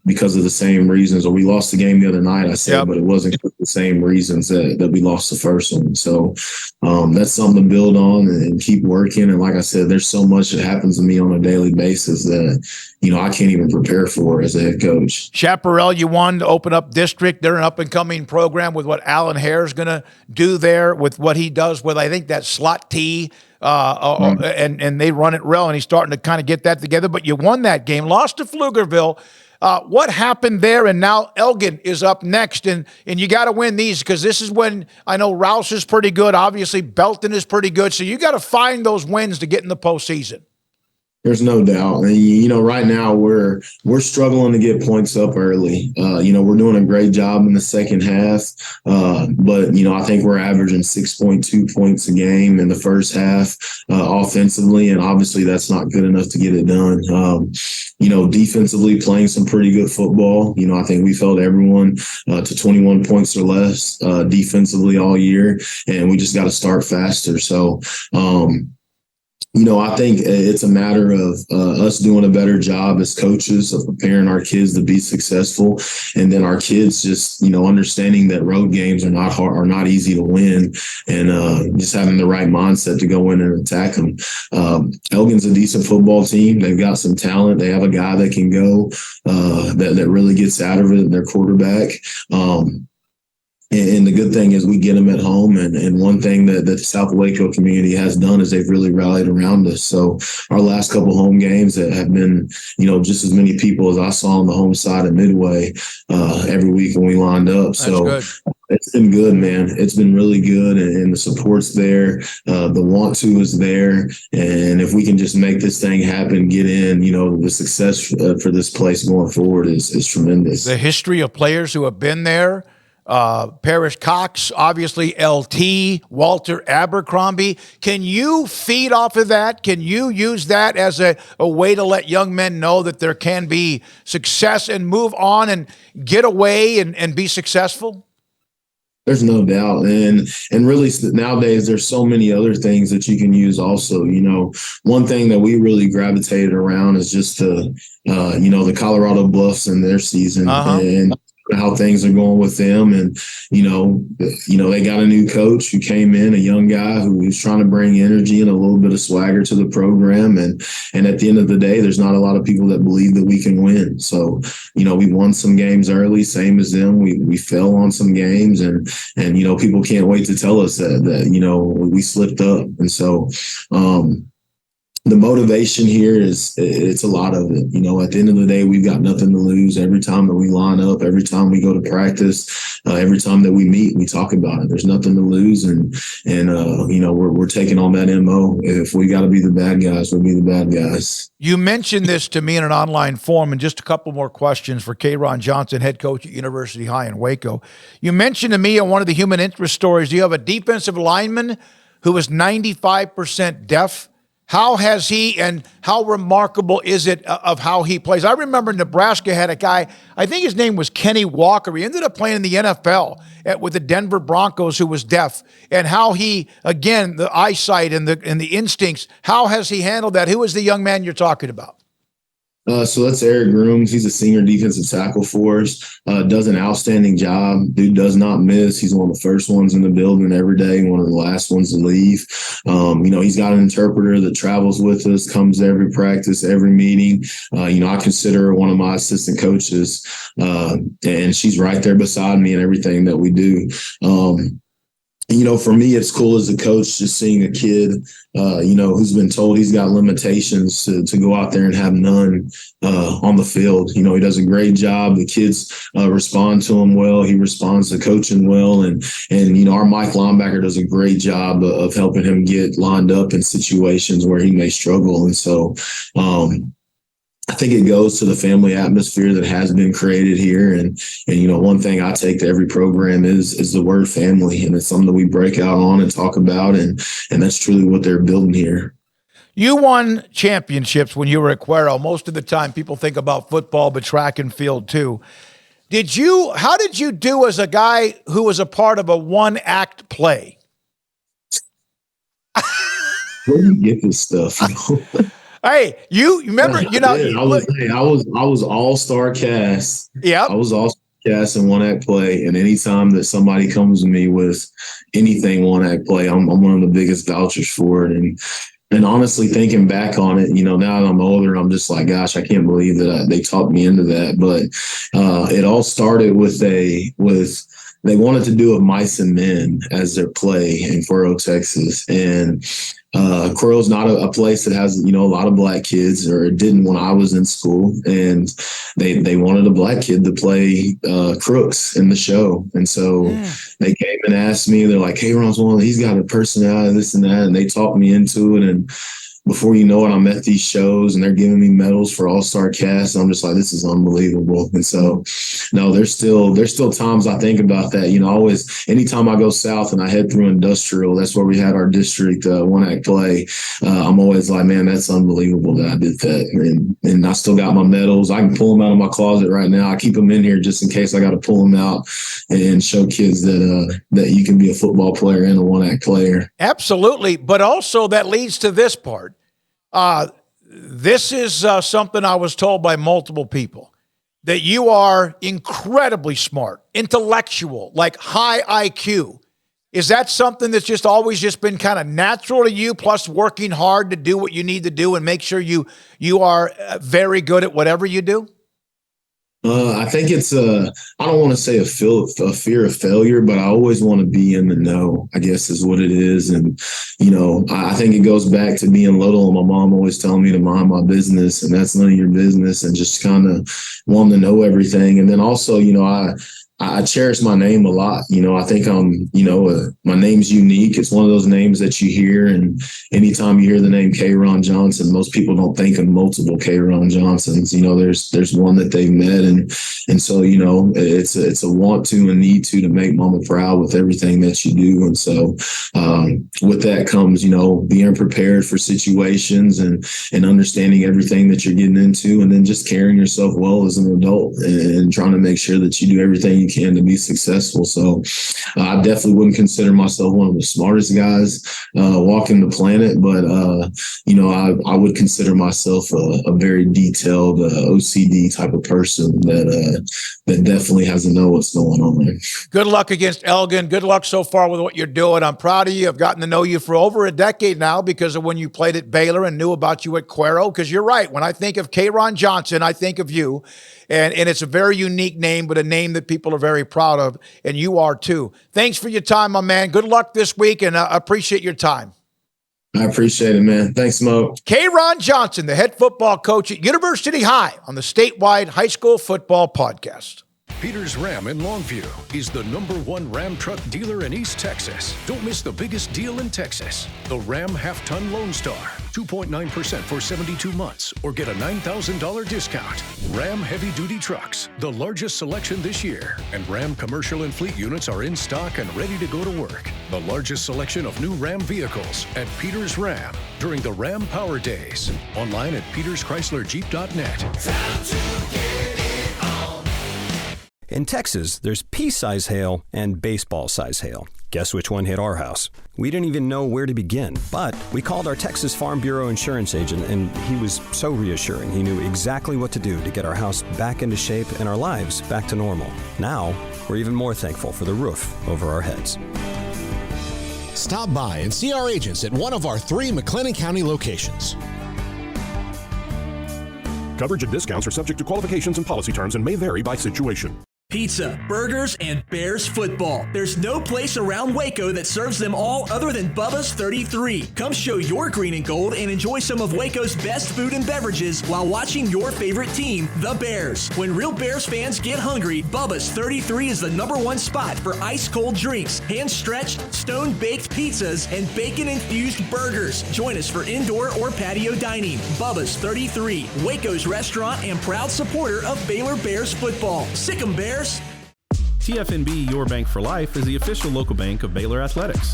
because of the same reasons, or we lost the game the other night, I said, but it wasn't for the same reasons that we lost the first one. So that's something to build on and keep working. And like I said, there's so much that happens to me on a daily basis that, I can't even prepare for as a head coach. Chaparral, you wanted to open up district. They're an up-and-coming program with what Alan Hare is going to do there with what he does with, I think, that slot T. And they run it well, and he's starting to kind of get that together. But you won that game, lost to Pflugerville. What happened there? And now Elgin is up next, and you got to win these because this is when I know Rouse is pretty good. Obviously, Belton is pretty good. So you got to find those wins to get in the postseason. There's no doubt. And, right now we're struggling to get points up early. We're doing a great job in the second half. But I think we're averaging 6.2 points a game in the first half offensively. And obviously that's not good enough to get it done. Defensively playing some pretty good football. I think we've held everyone to 21 points or less defensively all year. And we just got to start faster. So, I think it's a matter of us doing a better job as coaches of preparing our kids to be successful, and then our kids just understanding that road games are not hard, are not easy to win, and just having the right mindset to go in and attack them. Elgin's a decent football team. They've got some talent. They have a guy that can go that really gets out of it. Their quarterback. And the good thing is we get them at home. And one thing that the South Waco community has done is they've really rallied around us. So our last couple home games that have been, just as many people as I saw on the home side at Midway every week when we lined up. That's so good. It's been good, man. It's been really good. And the support's there. The want to is there. And if we can just make this thing happen, get in, the success for this place going forward is tremendous. The history of players who have been there. Parrish Cox, obviously LT, Walter Abercrombie. Can you feed off of that? Can you use that as a way to let young men know that there can be success and move on and get away and be successful? There's no doubt. And really nowadays there's so many other things that you can use also. One thing that we really gravitated around is just the Colorado Buffs and their season. And how things are going with them. And, they got a new coach who came in, a young guy who was trying to bring energy and a little bit of swagger to the program. And at the end of the day, there's not a lot of people that believe that we can win. So, we won some games early, same as them. We fell on some games and people can't wait to tell us that we slipped up. And so, the motivation here it's a lot of it. At the end of the day, we've got nothing to lose. Every time that we line up, every time we go to practice, every time that we meet, we talk about it. There's nothing to lose. And we're taking on that MO. If we got to be the bad guys, we'll be the bad guys. You mentioned this to me in an online forum, and just a couple more questions for Kaeron Johnson, head coach at University High in Waco. You mentioned to me in one of the human interest stories, you have a defensive lineman who is 95% deaf. How has he, and how remarkable is it of how he plays? I remember Nebraska had a guy, I think his name was Kenny Walker. He ended up playing in the NFL with the Denver Broncos, who was deaf, and how he, again, the eyesight and the instincts, how has he handled that? Who is the young man you're talking about? So that's Eric Grooms. He's a senior defensive tackle for us. Does an outstanding job. Dude does not miss. He's one of the first ones in the building every day, one of the last ones to leave. He's got an interpreter that travels with us, comes to every practice, every meeting. I consider her one of my assistant coaches, and she's right there beside me in everything that we do. For me, it's cool as a coach just seeing a kid, who's been told he's got limitations to go out there and have none on the field. He does a great job. The kids respond to him well. He responds to coaching well. And our Mike linebacker does a great job of helping him get lined up in situations where he may struggle. And so, I think it goes to the family atmosphere that has been created here. And one thing I take to every program is the word family. And it's something that we break out on and talk about. And that's truly what they're building here. You won championships when you were at Kaeron. Most of the time people think about football, but track and field too. How did you do as a guy who was a part of a one-act play? Where do you get this stuff? Hey, you remember? I was all-star cast. Yeah, I was all-star cast in one-act play, and anytime that somebody comes to me with anything one-act play, I'm one of the biggest vouchers for it. And honestly, thinking back on it, now that I'm older, I'm just like, gosh, I can't believe that they talked me into that. But it all started with they wanted to do a Mice and Men as their play in Waco, Texas, and Quirrell's not a place that has, a lot of black kids, or it didn't when I was in school. And they wanted a black kid to play Crooks in the show. And so they came and asked me, they're like, hey, he's got a personality, this and that. And they talked me into it. And before you know it, I'm at these shows and they're giving me medals for all-star cast. I'm just like, this is unbelievable. And so, no, there's still times I think about that. Always, anytime I go south and I head through Industrial, that's where we had our district one-act play. I'm always like, man, that's unbelievable that I did that. And I still got my medals. I can pull them out of my closet right now. I keep them in here just in case I got to pull them out and show kids that you can be a football player and a one-act player. Absolutely. But also that leads to this part. This is something I was told by multiple people, that you are incredibly smart, intellectual, like high IQ. Is that something that's just always just been kind of natural to you, plus working hard to do what you need to do and make sure you are very good at whatever you do? I think it's I don't want to say a fear of failure, but I always want to be in the know, I guess is what it is. And, I think it goes back to being little and my mom always telling me to mind my business and that's none of your business, and just kind of wanting to know everything. And then also, I cherish my name a lot. I think my name's unique. It's one of those names that you hear, and anytime you hear the name Kaeron Johnson, most people don't think of multiple Kaeron Johnsons. There's one that they've met, and so it's a want to and need to make mama proud with everything that you do. And so with that comes being prepared for situations and understanding everything that you're getting into, and then just carrying yourself well as an adult and trying to make sure that you do everything you can to be successful. So I definitely wouldn't consider myself one of the smartest guys walking the planet, but I would consider myself a very detailed OCD type of person that definitely has to know what's going on. Good luck against Elgin. Good luck so far with what you're doing. I'm proud of you. I've gotten to know you for over a decade now because of when you played at Baylor and knew about you at Cuero. Because you're right. When I think of Kaeron Johnson, I think of you. And it's a very unique name, but a name that people are very proud of, and you are too. Thanks for your time, my man. Good luck this week, and I appreciate your time. I appreciate it, man. Thanks, Smoke. Kaeron Johnson, the head football coach at University High on the statewide high school football podcast. Peters Ram in Longview is the #1 Ram truck dealer in East Texas. Don't miss the biggest deal in Texas. The Ram half-ton Lone Star, 2.9% for 72 months, or get a $9,000 discount. Ram heavy-duty trucks, the largest selection this year, and Ram commercial and fleet units are in stock and ready to go to work. The largest selection of new Ram vehicles at Peters Ram during the Ram Power Days. Online at peterschryslerjeep.net. Time to get it on. In Texas, there's pea-size hail and baseball-size hail. Guess which one hit our house? We didn't even know where to begin, but we called our Texas Farm Bureau insurance agent, and he was so reassuring. He knew exactly what to do to get our house back into shape and our lives back to normal. Now, we're even more thankful for the roof over our heads. Stop by and see our agents at one of our 3 McLennan County locations. Coverage and discounts are subject to qualifications and policy terms and may vary by situation. Pizza, burgers, and Bears football. There's no place around Waco that serves them all other than Bubba's 33. Come show your green and gold and enjoy some of Waco's best food and beverages while watching your favorite team, the Bears. When real Bears fans get hungry, Bubba's 33 is the #1 spot for ice-cold drinks, hand-stretched, stone-baked pizzas, and bacon-infused burgers. Join us for indoor or patio dining. Bubba's 33, Waco's restaurant and proud supporter of Baylor Bears football. Sick 'em, Bears. TFNB Your Bank for Life is the official local bank of Baylor Athletics.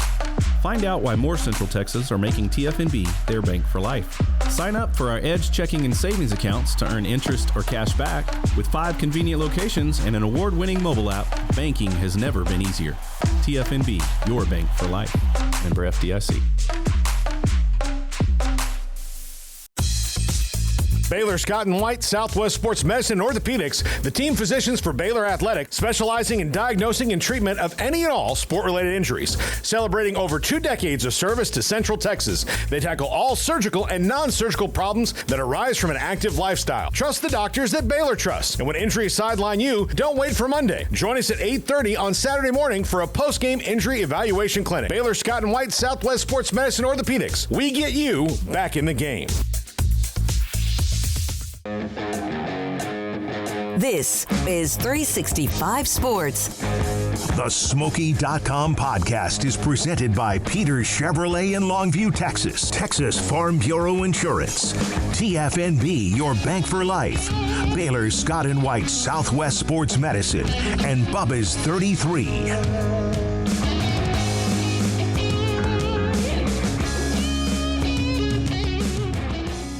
Find out why more Central Texas are making TFNB their bank for life. Sign up for our Edge checking and savings accounts to earn interest or cash back. With 5 convenient locations and an award-winning mobile app, banking has never been easier. TFNB Your Bank for Life. Member FDIC. Baylor Scott and White, Southwest Sports Medicine and Orthopedics, the team physicians for Baylor Athletics, specializing in diagnosing and treatment of any and all sport-related injuries. Celebrating over 2 decades of service to Central Texas, they tackle all surgical and non-surgical problems that arise from an active lifestyle. Trust the doctors that Baylor trusts. And when injuries sideline you, don't wait for Monday. Join us at 8:30 on Saturday morning for a post-game injury evaluation clinic. Baylor Scott and White, Southwest Sports Medicine and Orthopedics. We get you back in the game. This is 365 Sports. The Smoaky.com podcast is presented by Peters Chevrolet in Longview, Texas. Texas Farm Bureau Insurance. TFNB, your bank for life. Baylor Scott and White, Southwest Sports Medicine. And Bubba's 33.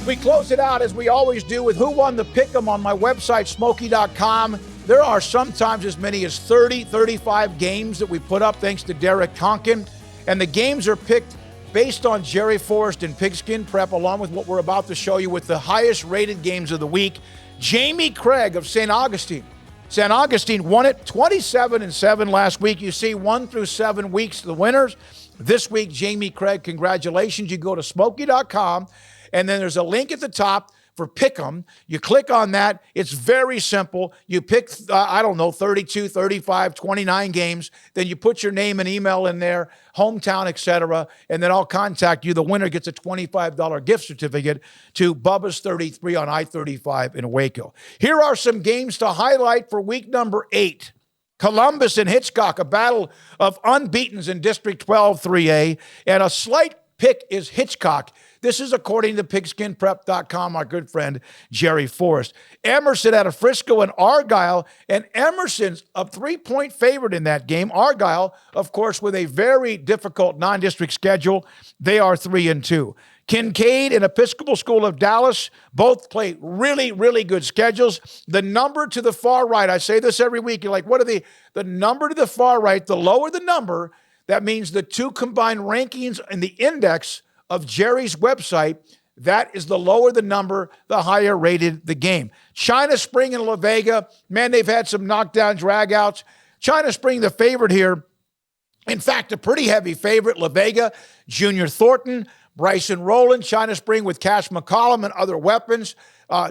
We close it out as we always do with Who Won the Pick'em on my website, Smoaky.com. There are sometimes as many as 30, 35 games that we put up thanks to Derek Tonkin. And the games are picked based on Jerry Forrest and Pigskin Prep, along with what we're about to show you with the highest rated games of the week. Jamie Craig of St. Augustine. St. Augustine won it 27-7 last week. You see 1 through 7 weeks, the winners. This week, Jamie Craig, congratulations. You go to Smoaky.com, and then there's a link at the top for Pick'em. You click on that. It's very simple. You pick, 32, 35, 29 games. Then you put your name and email in there, hometown, etc., and then I'll contact you. The winner gets a $25 gift certificate to Bubba's 33 on I-35 in Waco. Here are some games to highlight for week number 8. Columbus and Hitchcock, a battle of unbeatens in District 12 3A, and a slight pick is Hitchcock. This is according to pigskinprep.com, our good friend Jerry Forrest. Emerson out of Frisco and Argyle, and Emerson's a 3-point favorite in that game. Argyle, of course, with a very difficult non-district schedule, they are 3-2. Kincaid and Episcopal School of Dallas both play really, really good schedules. The number to the far right, I say this every week, you're like, what are the number to the far right, the lower the number, that means the two combined rankings in the index of Jerry's website, that is the lower the number, the higher rated the game. China Spring and La Vega, man, they've had some knockdown dragouts. China Spring, the favorite here. In fact, a pretty heavy favorite. La Vega, Junior Thornton, Bryson Rowland, China Spring with Cash McCollum and other weapons.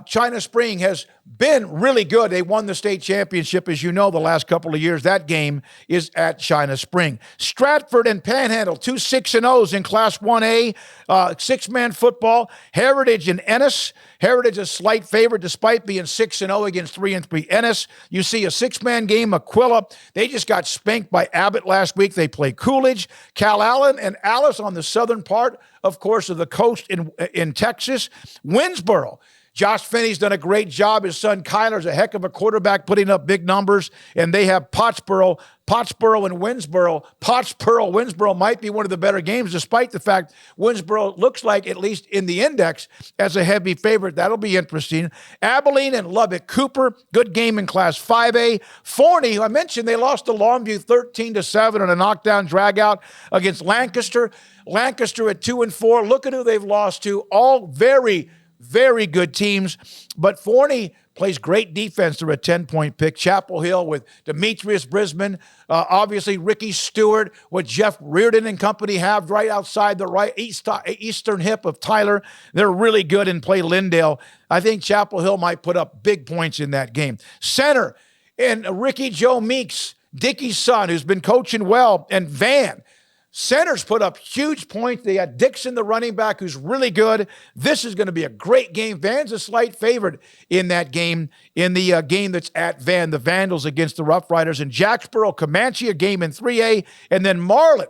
China Spring has been really good. They won the state championship, as you know, the last couple of years. That game is at China Spring. Stratford and Panhandle, 2 6-0s in Class 1A, 6-man football. Heritage and Ennis. Heritage a slight favorite despite being 6-0 against 3-3 Ennis. You see a 6-man game, Aquila. They just got spanked by Abbott last week. They play Coolidge. Cal Allen and Alice on the southern part, of course, of the coast in Texas. Winsboro. Josh Finney's done a great job. His son Kyler's a heck of a quarterback, putting up big numbers. And they have Pottsboro and Winsboro. Winsboro might be one of the better games, despite the fact Winsboro looks like, at least in the index, as a heavy favorite. That'll be interesting. Abilene and Lubbock Cooper, good game in Class 5A. Forney, who I mentioned, they lost to Longview 13-7 on a knockdown dragout against Lancaster. Lancaster at 2-4. Look at who they've lost to. All very, very good teams, but Forney plays great defense through a 10-point pick. Chapel Hill with Demetrius Brisbane, obviously Ricky Stewart, what Jeff Reardon and company have right outside the right eastern hip of Tyler. They're really good and play Lindale. I think Chapel Hill might put up big points in that game. Center and Ricky Joe Meeks, Dickie's son, who's been coaching well, and Van. Centers put up huge points. They had Dixon, the running back, who's really good. This is going to be a great game. Van's a slight favorite in that game, in the game that's at Van, the Vandals against the Rough Riders. And Jacksboro, Comanche, a game in 3A. And then Marlin,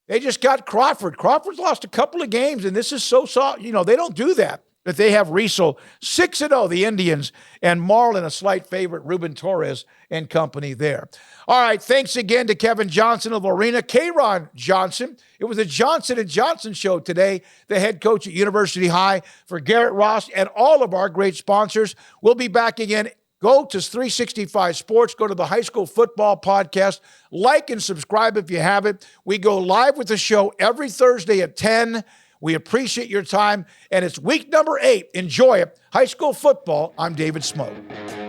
they just got Crawford. Crawford's lost a couple of games, and this is so soft. You know, they don't do that. But they have Riesel, 6-0, the Indians, and Marlin, a slight favorite, Ruben Torres and company there. All right, thanks again to Kevin Johnson of Lorena, Kaeron Johnson. It was the Johnson & Johnson show today, the head coach at University High, for Garrett Ross and all of our great sponsors. We'll be back again. Go to 365 Sports. Go to the High School Football Podcast. Like and subscribe if you haven't. We go live with the show every Thursday at 10. We appreciate your time, and it's week number 8. Enjoy it. High school football, I'm David Smoke.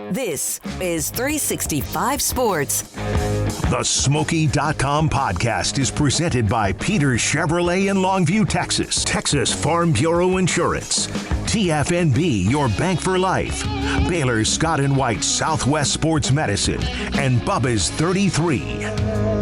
This is 365 Sports. The Smoaky.com podcast is presented by Peter Chevrolet in Longview, Texas. Texas Farm Bureau Insurance. TFNB, your bank for life. Baylor Scott & White Southwest Sports Medicine. And Bubba's 33.